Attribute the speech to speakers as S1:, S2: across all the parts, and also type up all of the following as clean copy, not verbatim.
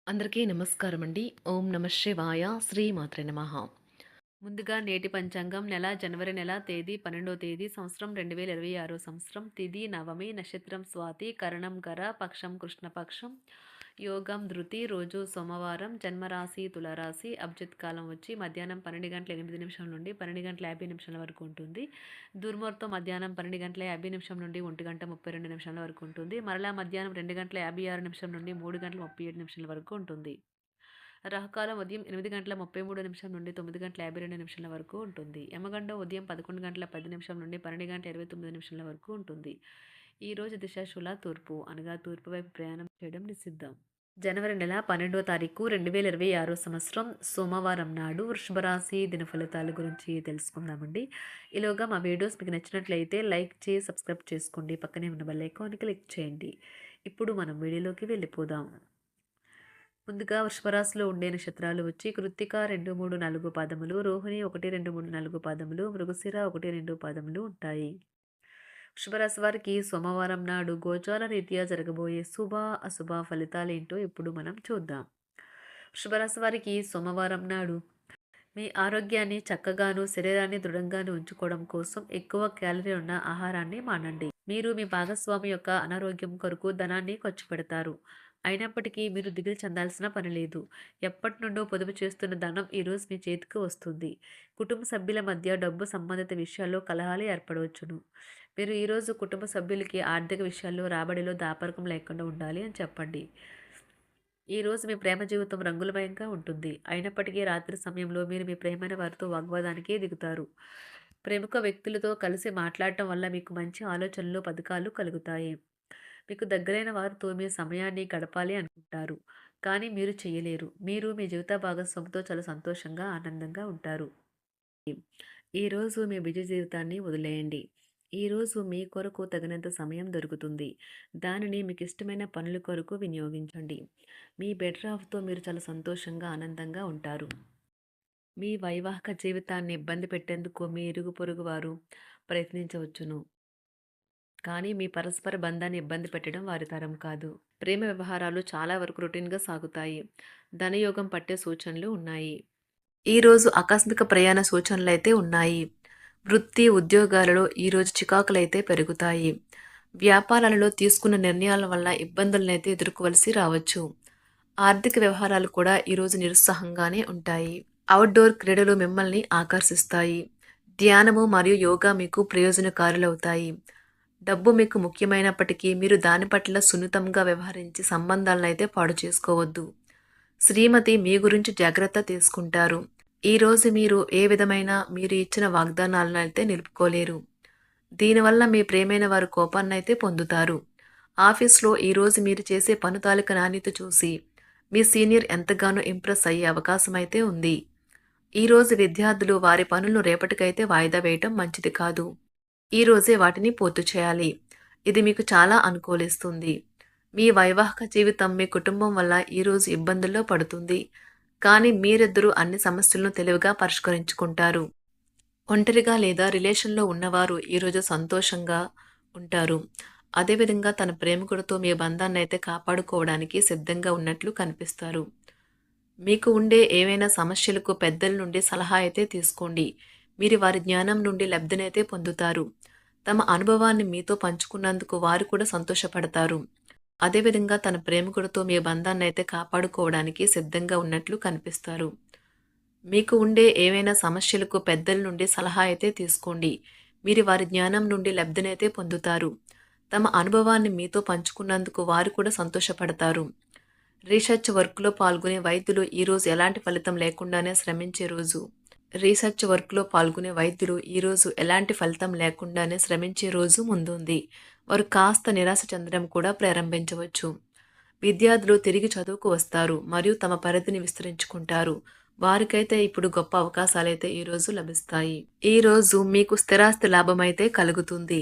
S1: అందరికీ నమస్కారం అండి. ఓం నమ శివాయ. శ్రీమాత్రే నమః. ముందుగా నేటి పంచాంగం జనవరి నెల తేదీ 12వ తేదీ సంవత్సరం 2026 సంవత్సరం తిథి నవమి నక్షత్రం స్వాతి కరణం గర పక్షం కృష్ణపక్షం యోగం ధృతి రోజు సోమవారం జన్మరాశి తులారాశి అభిజిత్ కాలం వచ్చి మధ్యాహ్నం 12:08 నుండి 12:50 వరకు ఉంటుంది. దుర్ముహూర్తం మధ్యాహ్నం 12:50 నుండి 1:32 వరకు ఉంటుంది. మరలా మధ్యాహ్నం 2:56 నుండి 3:37 వరకు ఉంటుంది. రాహుకాలం ఉదయం 8:33 నుండి 9:52 వరకు ఉంటుంది. యమగండం ఉదయం 11:10 నుండి 12:29 వరకు ఉంటుంది. ఈ రోజు దిశాశూల తూర్పు అనగా తూర్పు వైపు ప్రయాణం చేయడం నిషిద్ధం. జనవరి నెల 12వ తారీఖు 2026 సంవత్సరం సోమవారం నాడు వృషభ రాశి దిన ఫలితాల గురించి తెలుసుకుందామండి. ఈలోగా మా వీడియోస్ మీకు నచ్చినట్లయితే లైక్ చేసి సబ్స్క్రైబ్ చేసుకోండి. పక్కనే ఉన్న బెల్ ఐకాన్ క్లిక్ చేయండి. ఇప్పుడు మనం వీడియోలోకి వెళ్ళిపోదాం. ముందుగా వృషభరాశిలో ఉండే నక్షత్రాలు వచ్చి కృత్తిక 2, 3, 4 పాదములు, రోహిణి 1, 2, 3, 4 పాదములు, మృగశిర 1, 2 పాదములు ఉంటాయి. వృషభరాశి వారికి సోమవారం నాడు గోచార రీత్యా జరగబోయే శుభ అశుభ ఫలితాలేంటో ఇప్పుడు మనం చూద్దాం. వృషభరాశి వారికి సోమవారం నాడు మీ ఆరోగ్యాన్ని చక్కగాను శరీరాన్ని దృఢంగాను ఉంచుకోవడం కోసం ఎక్కువ క్యాలరీ ఉన్న ఆహారాన్ని మానండి. మీరు మీ భాగస్వామి యొక్క అనారోగ్యం కొరకు ధనాన్ని ఖర్చు పెడతారు. అయినప్పటికీ మీరు దిగులు చెందాల్సిన పని లేదు. ఎప్పటి నుండో పొదుపు చేస్తున్న ధనం ఈరోజు మీ చేతికి వస్తుంది. కుటుంబ సభ్యుల మధ్య డబ్బు సంబంధిత విషయాల్లో కలహాలు ఏర్పడవచ్చును. మీరు ఈరోజు కుటుంబ సభ్యులకి ఆర్థిక విషయాల్లో రాబడిలో దాపరికం లేకుండా ఉండాలి అని చెప్పండి. ఈరోజు మీ ప్రేమ జీవితం రంగులమయంగా ఉంటుంది. అయినప్పటికీ రాత్రి సమయంలో మీరు మీ ప్రేమైన వారితో వాగ్వాదానికి దిగుతారు. ప్రముఖ వ్యక్తులతో కలిసి మాట్లాడటం వల్ల మీకు మంచి ఆలోచనలు పథకాలు కలుగుతాయి. మీకు దగ్గరైన వారితో మీ సమయాన్ని గడపాలి అనుకుంటారు, కానీ మీరు చేయలేరు. మీరు మీ జీవిత భాగస్వామితో చాలా సంతోషంగా ఆనందంగా ఉంటారు. ఈరోజు మీ బిజీ జీవితాన్ని వదిలేయండి. ఈరోజు మీ కొరకు తగినంత సమయం దొరుకుతుంది. దానిని మీకు ఇష్టమైన పనుల కొరకు వినియోగించండి. మీ బెటర్ హాఫ్తో మీరు చాలా సంతోషంగా ఆనందంగా ఉంటారు. మీ వైవాహిక జీవితాన్ని ఇబ్బంది పెట్టేందుకు మీ ఇరుగు పొరుగు వారు ప్రయత్నించవచ్చును, కానీ మీ పరస్పర బంధాన్ని ఇబ్బంది పెట్టడం వారి తరం కాదు. ప్రేమ వ్యవహారాలు చాలా వరకు రొటీన్గా సాగుతాయి. ధనయోగం పట్టే సూచనలు ఉన్నాయి. ఈరోజు ఆకస్మిక ప్రయాణ సూచనలైతే ఉన్నాయి. వృత్తి ఉద్యోగాలలో ఈరోజు చికాకులైతే పెరుగుతాయి. వ్యాపారాలలో తీసుకున్న నిర్ణయాల వల్ల ఇబ్బందులనైతే ఎదుర్కోవలసి రావచ్చు. ఆర్థిక వ్యవహారాలు కూడా ఈరోజు నిరుత్సాహంగానే ఉంటాయి. అవుట్డోర్ క్రీడలు మిమ్మల్ని ఆకర్షిస్తాయి. ధ్యానము మరియు యోగా మీకు ప్రయోజనకారులవుతాయి. డబ్బు మీకు ముఖ్యమైనప్పటికీ మీరు దాని పట్ల సున్నితంగా వ్యవహరించి సంబంధాలను అయితే పాడు చేసుకోవద్దు. శ్రీమతి మీ గురించి జాగ్రత్త తీసుకుంటారు. ఈరోజు మీరు ఏ విధమైన మీరు ఇచ్చిన వాగ్దానాలను అయితే నిలుపుకోలేరు. దీనివల్ల మీ ప్రేమైన వారు కోపాన్నైతే పొందుతారు. ఆఫీస్లో ఈరోజు మీరు చేసే పను తాలూకా నాణ్యత చూసి మీ సీనియర్ ఎంతగానో ఇంప్రెస్ అయ్యే అవకాశం అయితే ఉంది. ఈరోజు విద్యార్థులు వారి పనులను రేపటికైతే వాయిదా వేయటం మంచిది కాదు. ఈరోజే వాటిని పూర్తి చేయాలి. ఇది మీకు చాలా అనుకూలిస్తుంది. మీ వైవాహిక జీవితం మీ కుటుంబం వల్ల ఈరోజు ఇబ్బందుల్లో పడుతుంది, కానీ మీరిద్దరూ అన్ని సమస్యలను తెలివిగా పరిష్కరించుకుంటారు. ఒంటరిగా లేదా రిలేషన్లో ఉన్నవారు ఈరోజు సంతోషంగా ఉంటారు. అదేవిధంగా తన ప్రేమికుడితో మీ బంధాన్ని అయితే కాపాడుకోవడానికి సిద్ధంగా ఉన్నట్లు కనిపిస్తారు. మీకు ఉండే ఏవైనా సమస్యలకు పెద్దల నుండి సలహా అయితే తీసుకోండి. మీరు వారి జ్ఞానం నుండి లబ్ధినైతే పొందుతారు. తమ అనుభవాన్ని మీతో పంచుకున్నందుకు వారు కూడా సంతోషపడతారు. అదేవిధంగా తన ప్రేమికుడితో మీ బంధాన్ని అయితే కాపాడుకోవడానికి సిద్ధంగా ఉన్నట్లు కనిపిస్తారు. మీకు ఉండే ఏవైనా సమస్యలకు పెద్దల నుండి సలహా అయితే తీసుకోండి. మీరు వారి జ్ఞానం నుండి లబ్ధినైతే పొందుతారు. తమ అనుభవాన్ని మీతో పంచుకున్నందుకు వారు కూడా సంతోషపడతారు. రీసెర్చ్ వర్క్లో పాల్గొనే వైద్యులు ఈరోజు ఎలాంటి ఫలితం లేకుండానే శ్రమించే రోజు. రీసెర్చ్ వర్క్లో పాల్గొనే వైద్యులు ఈరోజు ఎలాంటి ఫలితం లేకుండానే శ్రమించే రోజు ముందుంది. వారు కాస్త నిరాశ చెందడం కూడా ప్రారంభించవచ్చు. విద్యార్థులు తిరిగి చదువుకు వస్తారు మరియు తమ పరిధిని విస్తరించుకుంటారు. వారికైతే ఇప్పుడు గొప్ప అవకాశాలైతే ఈరోజు లభిస్తాయి. ఈరోజు మీకు స్థిరాస్తి లాభమైతే కలుగుతుంది.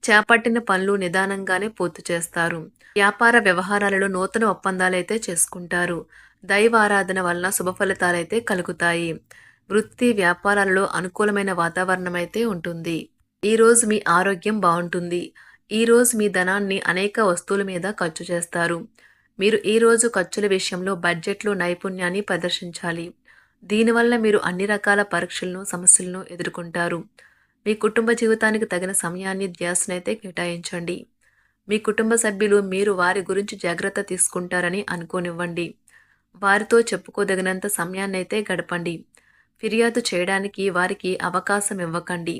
S1: చేపట్టిన పనులు నిదానంగానే పూర్తి చేస్తారు. వ్యాపార వ్యవహారాలలో నూతన ఒప్పందాలైతే చేసుకుంటారు. దైవ ఆరాధన వలన శుభ ఫలితాలైతే కలుగుతాయి. వృత్తి వ్యాపారాలలో అనుకూలమైన వాతావరణం అయితే ఉంటుంది. ఈరోజు మీ ఆరోగ్యం బాగుంటుంది. ఈరోజు మీ ధనాన్ని అనేక వస్తువుల మీద ఖర్చు చేస్తారు. మీరు ఈ రోజు ఖర్చుల విషయంలో బడ్జెట్లో నైపుణ్యాన్ని ప్రదర్శించాలి. దీనివల్ల మీరు అన్ని రకాల పరీక్షలను, సమస్యలను ఎదుర్కొంటారు. మీ కుటుంబ జీవితానికి తగిన సమయాన్ని, ధ్యాసనైతే కేటాయించండి. మీ కుటుంబ సభ్యులు మీరు వారి గురించి జాగ్రత్త తీసుకుంటారని అనుకోనివ్వండి. వారితో చెప్పుకోదగినంత సమయాన్నైతే గడపండి. ఫిర్యాదు చేయడానికి వారికి అవకాశం ఇవ్వకండి.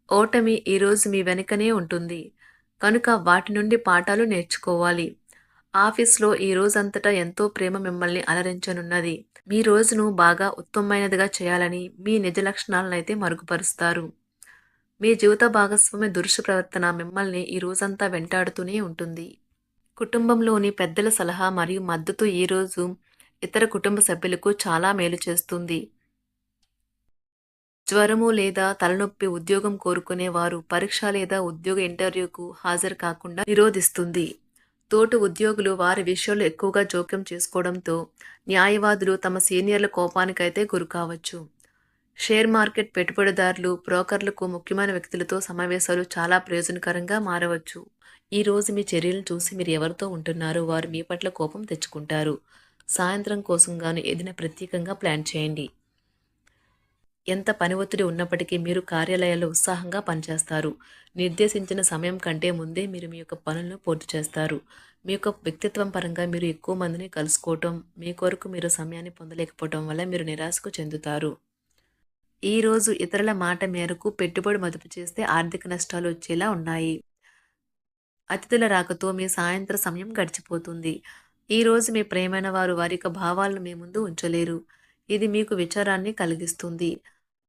S1: ఓటమి ఈరోజు మీ వెనుకనే ఉంటుంది. కనుక వాటి నుండి పాఠాలు నేర్చుకోవాలి. ఆఫీస్‌లో ఈ రోజంతటా ఎంతో ప్రేమ మిమ్మల్ని అలరించనున్నది. మీ రోజును బాగా ఉత్తమమైనదిగా చేయాలని మీ నిజ లక్షణాలనైతే మరుగుపరుస్తారు. మీ జీవిత భాగస్వామి దురుసు ప్రవర్తన మిమ్మల్ని ఈ రోజంతా వెంటాడుతూనే ఉంటుంది. కుటుంబంలోని పెద్దల సలహా మరియు మద్దతు ఈరోజు ఇతర కుటుంబ సభ్యులకు చాలా మేలు చేస్తుంది. జ్వరము లేదా తలనొప్పి ఉద్యోగం కోరుకునేవారు పరీక్ష లేదా ఉద్యోగ ఇంటర్వ్యూకు హాజరు కాకుండా నిరోధిస్తుంది. తోటి ఉద్యోగులు వారి విషయంలో ఎక్కువగా జోక్యం చేసుకోవడంతో న్యాయవాదులు తమ సీనియర్ల కోపానికైతే గురికావచ్చు. షేర్ మార్కెట్ పెట్టుబడిదారులు, బ్రోకర్లకు ముఖ్యమైన వ్యక్తులతో సమావేశాలు చాలా ప్రయోజనకరంగా మారవచ్చు. ఈ రోజు మీ చర్యలను చూసి మీరు ఎవరితో ఉంటున్నారో వారు మీ పట్ల కోపం తెచ్చుకుంటారు. సాయంత్రం కోసం గాను ఏదైనా ప్రత్యేకంగా ప్లాన్ చేయండి. ఎంత పని ఒత్తిడి ఉన్నప్పటికీ మీరు కార్యాలయాల్లో ఉత్సాహంగా పనిచేస్తారు. నిర్దేశించిన సమయం కంటే ముందే మీరు మీ యొక్క పనులను పూర్తి చేస్తారు. మీ యొక్క వ్యక్తిత్వం పరంగా మీరు ఎక్కువ మందిని కలుసుకోవటం, మీ కొరకు మీరు సమయాన్ని పొందలేకపోవటం వల్ల మీరు నిరాశకు చెందుతారు. ఈరోజు ఇతరుల మాట మేరకు పెట్టుబడి మదుపు చేస్తే ఆర్థిక నష్టాలు వచ్చేలా ఉన్నాయి. అతిథుల రాకతో మీ సాయంత్ర సమయం గడిచిపోతుంది. ఈరోజు మీ ప్రియమైన వారు వారి యొక్క భావాలను మీ ముందు ఉంచలేరు. ఇది మీకు విచారాన్ని కలిగిస్తుంది.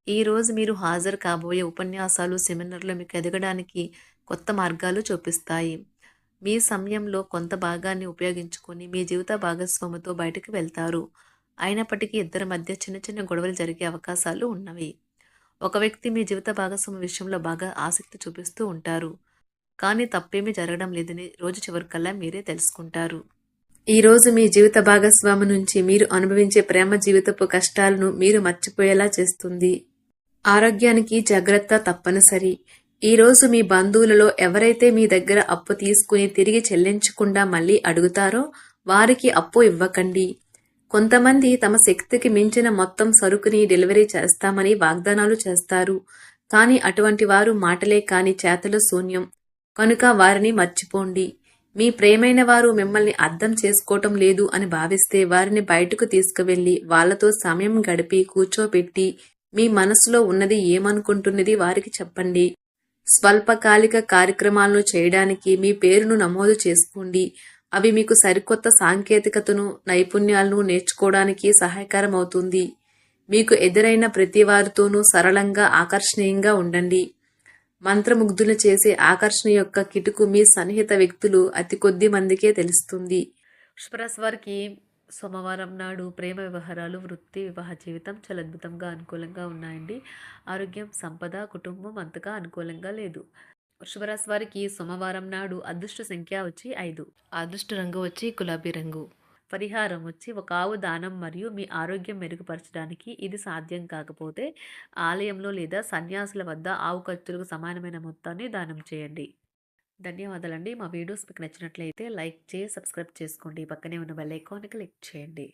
S1: ఈరోజు మీరు హాజరు కాబోయే ఉపన్యాసాలు, సెమినార్లు మీకు ఎదగడానికి కొత్త మార్గాలు చూపిస్తాయి. మీ సమయంలో కొంత భాగాన్ని ఉపయోగించుకొని మీ జీవిత భాగస్వామితో బయటకు వెళ్తారు. అయినప్పటికీ ఇద్దరి మధ్య చిన్న చిన్న గొడవలు జరిగే అవకాశాలు ఉన్నవి. ఒక వ్యక్తి మీ జీవిత భాగస్వామి విషయంలో బాగా ఆసక్తి చూపిస్తూ ఉంటారు. కానీ తప్పేమీ జరగడం లేదని రోజు చివరికల్లా మీరే తెలుసుకుంటారు. ఈరోజు మీ జీవిత భాగస్వామి నుంచి మీరు అనుభవించే ప్రేమ జీవితపు కష్టాలను మీరు మర్చిపోయేలా చేస్తుంది. ఆరోగ్యానికి జాగ్రత్త తప్పనిసరి. ఈరోజు మీ బంధువులలో ఎవరైతే మీ దగ్గర అప్పు తీసుకుని తిరిగి చెల్లించకుండా మళ్ళీ అడుగుతారో వారికి అప్పు ఇవ్వకండి. కొంతమంది తమ శక్తికి మించిన మొత్తం సరుకుని డెలివరీ చేస్తామని వాగ్దానాలు చేస్తారు. కానీ అటువంటి వారు మాటలే కాని చేతలు శూన్యం. కనుక వారిని మర్చిపోండి. మీ ప్రియమైన వారు మిమ్మల్ని అర్థం చేసుకోవటం లేదు అని భావిస్తే వారిని బయటకు తీసుకువెళ్ళి వాళ్లతో సమయం గడిపి కూర్చోబెట్టి మీ మనసులో ఉన్నది ఏమనుకుంటున్నది వారికి చెప్పండి. స్వల్పకాలిక కార్యక్రమాలను చేయడానికి మీ పేరును నమోదు చేసుకోండి. అవి మీకు సరికొత్త సాంకేతికతను, నైపుణ్యాలను నేర్చుకోవడానికి సహాయకరం అవుతుంది. మీకు ఎదురైన ప్రతి వారితోనూ సరళంగా, ఆకర్షణీయంగా ఉండండి. మంత్రముగ్ధులు చేసే ఆకర్షణ యొక్క కిటుకు మీ సన్నిహిత వ్యక్తులు అతి కొద్ది మందికే తెలుస్తుంది. వృషభరాశి వారికి సోమవారం నాడు ప్రేమ వ్యవహారాలు, వృత్తి, వివాహ జీవితం చాలా అద్భుతంగా అనుకూలంగా ఉన్నాయండి. ఆరోగ్యం, సంపద, కుటుంబం అంతగా అనుకూలంగా లేదు. వృషభరాశి వారికి సోమవారం నాడు అదృష్ట సంఖ్య వచ్చి 5. అదృష్ట రంగు వచ్చి గులాబీ రంగు. పరిహారం వచ్చి ఒక ఆవు దానం మరియు మీ ఆరోగ్యం మెరుగుపరచడానికి ఇది సాధ్యం కాకపోతే ఆలయంలో లేదా సన్యాసుల వద్ద ఆవు ఖర్చులకు సమానమైన మొత్తాన్ని దానం చేయండి. ధన్యవాదాలండి. మా వీడియోస్ మీకు నచ్చినట్లయితే లైక్ చేసి సబ్స్క్రైబ్ చేసుకోండి. పక్కనే ఉన్న బెల్ ఐకాన్ని క్లిక్ చేయండి.